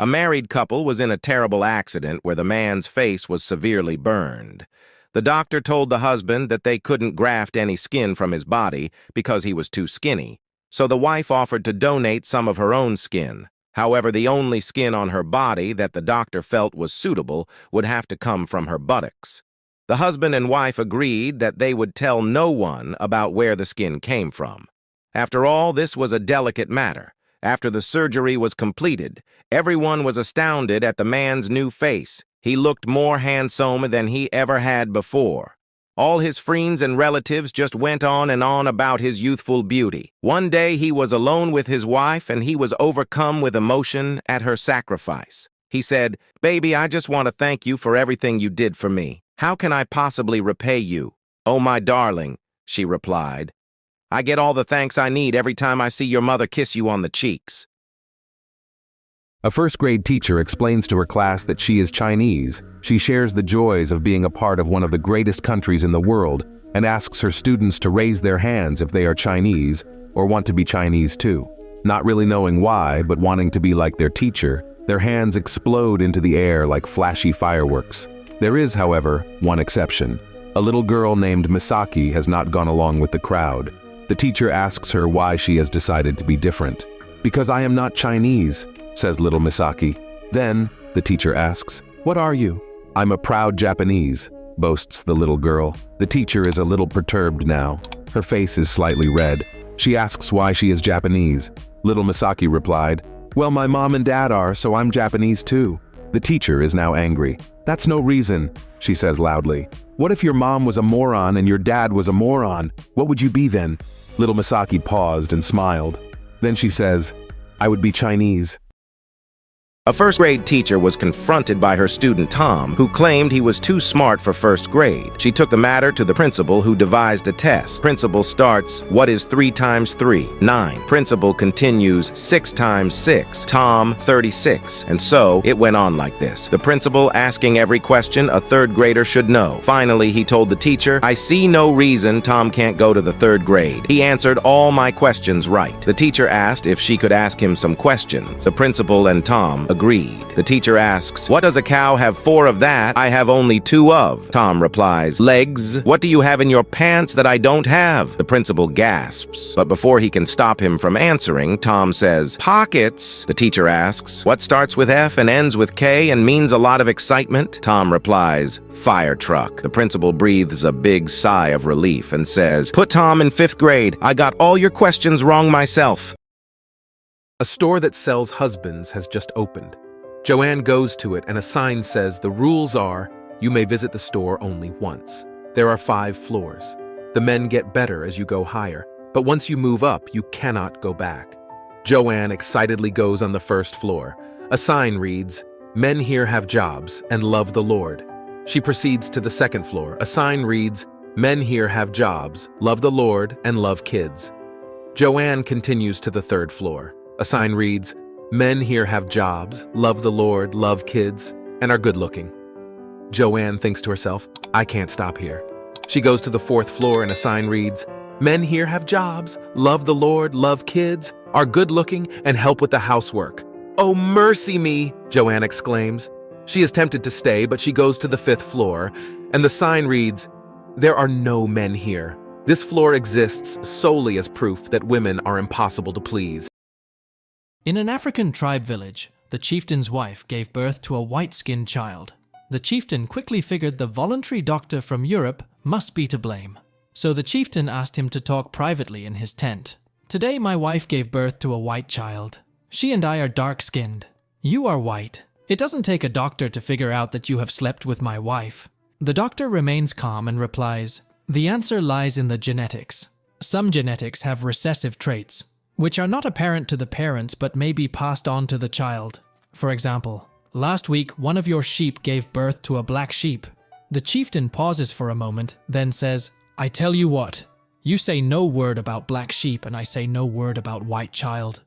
A married couple was in a terrible accident where the man's face was severely burned. The doctor told the husband that they couldn't graft any skin from his body because he was too skinny, so the wife offered to donate some of her own skin. However, the only skin on her body that the doctor felt was suitable would have to come from her buttocks. The husband and wife agreed that they would tell no one about where the skin came from. After all, this was a delicate matter. After the surgery was completed, everyone was astounded at the man's new face. He looked more handsome than he ever had before. All his friends and relatives just went on and on about his youthful beauty. One day he was alone with his wife and he was overcome with emotion at her sacrifice. He said, "Baby, I just want to thank you for everything you did for me. How can I possibly repay you?" "Oh, my darling," she replied, "I get all the thanks I need every time I see your mother kiss you on the cheeks." A first-grade teacher explains to her class that she is Chinese. She shares the joys of being a part of one of the greatest countries in the world and asks her students to raise their hands if they are Chinese or want to be Chinese too. Not really knowing why, but wanting to be like their teacher, their hands explode into the air like flashy fireworks. There is, however, one exception. A little girl named Misaki has not gone along with the crowd. The teacher asks her why she has decided to be different. "Because I am not Chinese," says little Misaki. Then, the teacher asks, "What are you?" "I'm a proud Japanese," boasts the little girl. The teacher is a little perturbed now. Her face is slightly red. She asks why she is Japanese. Little Misaki replied, "Well, my mom and dad are, so I'm Japanese too." The teacher is now angry. "That's no reason," she says loudly. "What if your mom was a moron and your dad was a moron? What would you be then?" Little Misaki paused and smiled. Then she says, "I would be Chinese." A first-grade teacher was confronted by her student Tom, who claimed he was too smart for first grade. She took the matter to the principal, who devised a test. Principal starts, "What is 3 times 3? 9. Principal continues, 6 times 6. Tom, 36. And so, it went on like this. The principal asking every question a third grader should know. Finally, he told the teacher, "I see no reason Tom can't go to the 3rd grade. He answered all my questions right." The teacher asked if she could ask him some questions. The principal and Tom agreed. The teacher asks, "What does a cow have 4 of that I have only 2 of?" Tom replies, "Legs. What do you have in your pants that I don't have?" The principal gasps, but before he can stop him from answering, Tom says, "Pockets." The teacher asks, "What starts with F and ends with K and means a lot of excitement?" Tom replies, "Fire truck." The principal breathes a big sigh of relief and says, "Put Tom in 5th grade. I got all your questions wrong myself." A store that sells husbands has just opened. Joanne goes to it and a sign says the rules are you may visit the store only once. There are 5 floors. The men get better as you go higher, but once you move up, you cannot go back. Joanne excitedly goes on the 1st floor. A sign reads, "Men here have jobs and love the Lord." She proceeds to the 2nd floor. A sign reads, "Men here have jobs, love the Lord, and love kids." Joanne continues to the 3rd floor. A sign reads, "Men here have jobs, love the Lord, love kids, and are good-looking." Joanne thinks to herself, "I can't stop here." She goes to the 4th floor and a sign reads, "Men here have jobs, love the Lord, love kids, are good-looking, and help with the housework." "Oh, mercy me!" Joanne exclaims. She is tempted to stay, but she goes to the 5th floor, and the sign reads, "There are no men here. This floor exists solely as proof that women are impossible to please." In an African tribe village, the chieftain's wife gave birth to a white-skinned child. The chieftain quickly figured the voluntary doctor from Europe must be to blame. So the chieftain asked him to talk privately in his tent. "Today my wife gave birth to a white child. She and I are dark-skinned. You are white. It doesn't take a doctor to figure out that you have slept with my wife." The doctor remains calm and replies, "The answer lies in the genetics. Some genetics have recessive traits, which are not apparent to the parents but may be passed on to the child. For example, last week one of your sheep gave birth to a black sheep." The chieftain pauses for a moment, then says, "I tell you what, you say no word about black sheep and I say no word about white child.